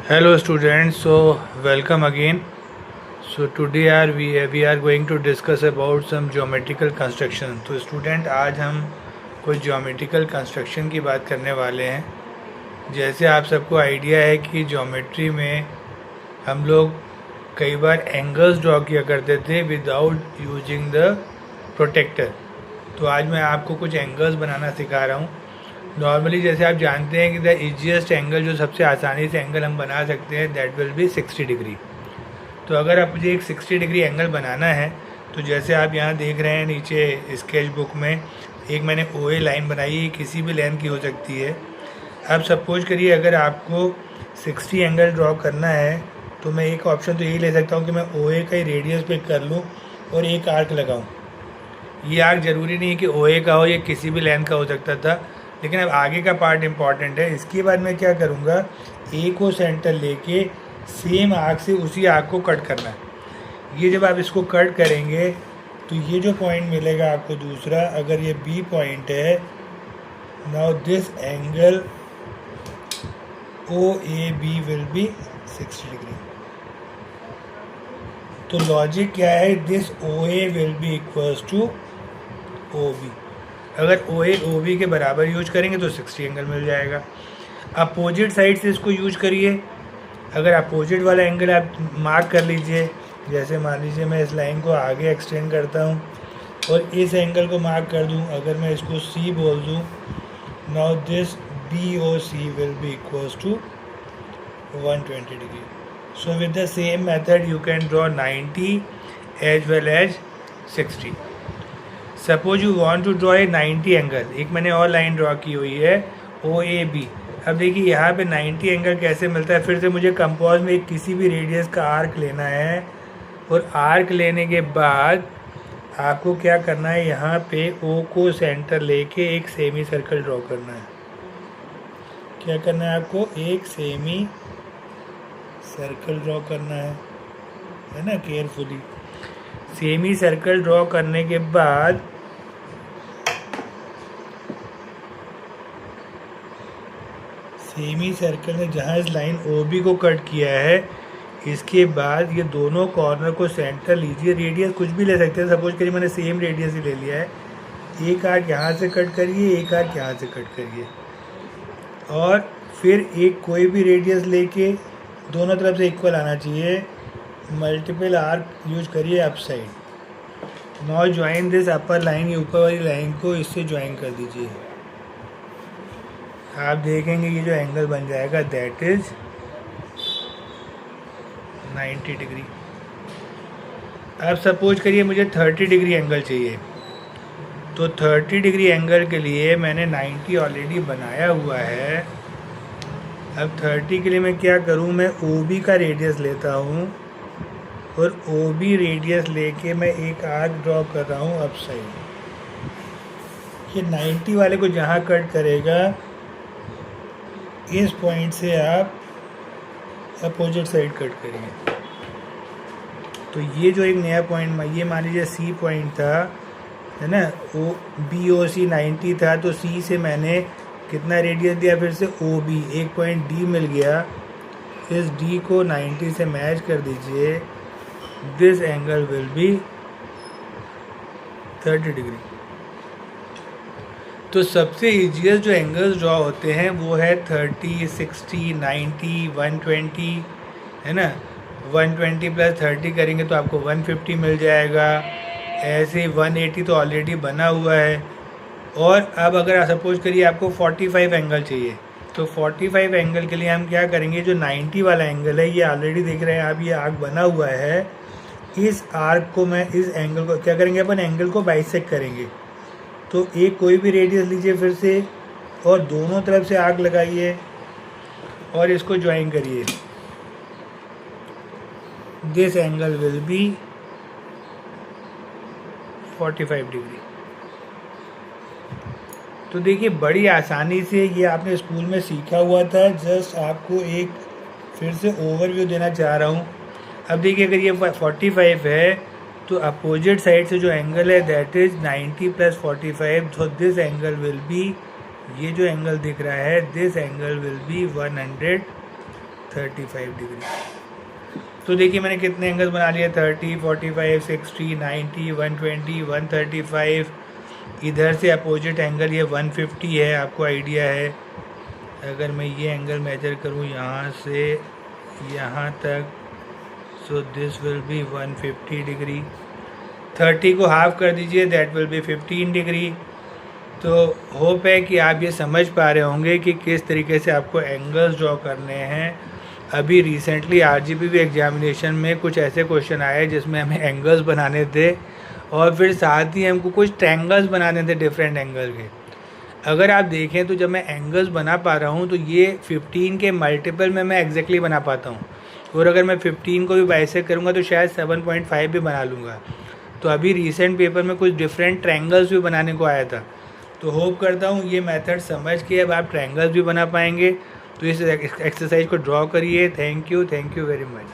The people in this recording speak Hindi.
Hello students, so welcome again. So today we are going to discuss about some geometrical construction. तो स्टूडेंट आज हम कोई geometrical construction की बात करने वाले हैं। जैसे आप सबको आइडिया है कि ज्योमेट्री में हम लोग कई बार एंगल्स ड्रॉ किया करते थे विदाउट यूजिंग द प्रोटेक्टर। तो आज मैं आपको कुछ एंगल्स बनाना सिखा रहा हूँ। नॉर्मली जैसे आप जानते हैं कि द इजीएस्ट एंगल जो सबसे आसानी से एंगल हम बना सकते हैं दैट विल बी 60 डिग्री। तो अगर आप मुझे एक 60 डिग्री एंगल बनाना है तो जैसे आप यहाँ देख रहे हैं नीचे स्केच बुक में एक मैंने OA लाइन बनाई है, किसी भी लेंथ की हो सकती है। अब सपोज करिए अगर आपको 60 एंगल ड्रॉ करना है तो मैं एक ऑप्शन तो यही ले सकता हूँ कि मैं OA का ही रेडियस पे कर लूँ और एक आर्क लगाऊँ। ये आर्क ज़रूरी नहीं है कि OA का हो, ये किसी भी लेंथ का हो सकता था, लेकिन अब आगे का पार्ट इम्पॉर्टेंट है। इसके बाद मैं क्या करूँगा, ए को सेंटर लेके सेम आर्क से उसी आर्क को कट करना है। ये जब आप इसको कट करेंगे तो ये जो पॉइंट मिलेगा आपको दूसरा, अगर ये बी पॉइंट है, now this angle OAB will be 60 degree. तो लॉजिक क्या है, this OA will be equals to OB। अगर OA OB के बराबर यूज करेंगे तो 60 एंगल मिल जाएगा। अपोजिट साइड से इसको यूज करिए। अगर अपोजिट वाला एंगल आप मार्क कर लीजिए, जैसे मान लीजिए मैं इस लाइन को आगे एक्सटेंड करता हूँ और इस एंगल को मार्क कर दूँ, अगर मैं इसको C बोल दूँ, now this BOC will be equals to 120 degree. So with the same method you can draw 90 as well as 60। Suppose you want to draw a 90 angle, एक मैंने और लाइन ड्रॉ की हुई है OAB। अब देखिए यहाँ पे 90 एंगल कैसे मिलता है। फिर से मुझे कंपोज में एक किसी भी रेडियस का आर्क लेना है और आर्क लेने के बाद आपको क्या करना है, यहाँ पे O को सेंटर लेके एक सेमी सर्कल ड्रॉ करना है। क्या करना है आपको, एक सेमी सर्कल ड्रॉ करना है ना, केयरफुली। सेमी सर्कल ड्रॉ करने के बाद सेमी सर्कल ने जहाँ इस लाइन OB को कट किया है, इसके बाद ये दोनों कॉर्नर को सेंटर लीजिए। रेडियस कुछ भी ले सकते हैं, सपोज करिए मैंने सेम रेडियस ही ले लिया है। एक आर्क यहाँ से कट करिए, एक आर्क यहाँ से कट करिए और फिर एक कोई भी रेडियस लेके दोनों तरफ से इक्वल आना चाहिए। मल्टीपल आर्क यूज करिए up side. Now join this upper line, ये ऊपर वाली लाइन को इससे ज्वाइन कर दीजिए। आप देखेंगे ये जो एंगल बन जाएगा दैट इज 90 डिग्री। अब सपोज करिए मुझे 30 डिग्री एंगल चाहिए, तो 30 डिग्री एंगल के लिए मैंने 90 ऑलरेडी बनाया हुआ है। अब 30 के लिए मैं क्या करूं, मैं OB का रेडियस लेता हूं और OB रेडियस लेके मैं एक आर्क ड्रॉ कर रहा हूं अप साइड। ये 90 वाले को जहां कट करेगा इस पॉइंट से आप अपोजिट साइड कट करिए। तो ये जो एक नया पॉइंट, ये मान लीजिए C पॉइंट था, है ना, BOC 90 था, तो C से मैंने कितना रेडियस दिया, फिर से OB, एक पॉइंट D मिल गया। इस D को 90 से मैच कर दीजिए। This angle will be 30 degree. तो सबसे ईजीएस्ट जो एंगल्स ड्रॉ होते हैं वो है 30, 60, 90, 120, है ना। 120 प्लस 30 करेंगे तो आपको 150 मिल जाएगा। ऐसे 180 तो ऑलरेडी बना हुआ है। और अब अगर आप सपोज करिए आपको 45 एंगल चाहिए, तो 45 एंगल के लिए हम क्या करेंगे, जो 90 वाला एंगल है ये ऑलरेडी देख रहे हैं आप, ये आर्क बना हुआ है। इस आर्क को मैं, इस एंगल को क्या करेंगे, अपन एंगल को बाइसेक्ट करेंगे। तो एक कोई भी रेडियस लीजिए फिर से और दोनों तरफ से आर्क लगाइए और इसको ज्वाइन करिए। This angle will be 45 degree. तो देखिए बड़ी आसानी से ये आपने स्कूल में सीखा हुआ था, जस्ट आपको एक फिर से ओवरव्यू देना चाह रहा हूँ। अब देखिए अगर ये 45 है तो अपोजिट साइड से जो एंगल है दैट इज 90 प्लस 45, तो दिस एंगल विल बी, ये जो एंगल दिख रहा है this angle will be 130 35 degree. तो देखिए मैंने कितने एंगल्स बना लिए, 30, 45, 60, 90, 120, 135। इधर से अपोजिट एंगल ये 150 है, आपको आइडिया है। अगर मैं ये एंगल मेजर करूँ यहाँ से यहाँ तक, so this will be 150 degree. 30 को हाफ कर दीजिए, दैट विल बी 15 डिग्री। तो होप है कि आप ये समझ पा रहे होंगे कि किस तरीके से आपको एंगल्स ड्रॉ करने हैं। अभी रिसेंटली RGPV एग्जामिनेशन में कुछ ऐसे क्वेश्चन आए जिसमें हमें एंगल्स बनाने थे और फिर साथ ही हमको कुछ ट्रायंगल्स बनाने थे डिफरेंट एंगल के। अगर आप देखें तो जब मैं एंगल्स बना पा रहा हूँ तो ये 15 के मल्टीपल में मैं एग्जैक्टली बना पाता हूँ, और अगर मैं 15 को भी बाइसेक्ट करूँगा तो शायद 7.5 भी बना लूँगा। तो अभी रिसेंट पेपर में कुछ डिफरेंट ट्रायंगल्स भी बनाने को आया था। तो होप करता हूँ ये मेथड समझ के अब आप ट्रायंगल्स भी बना पाएंगे। तो इस एक्सरसाइज को ड्रॉ करिए। Thank you very much.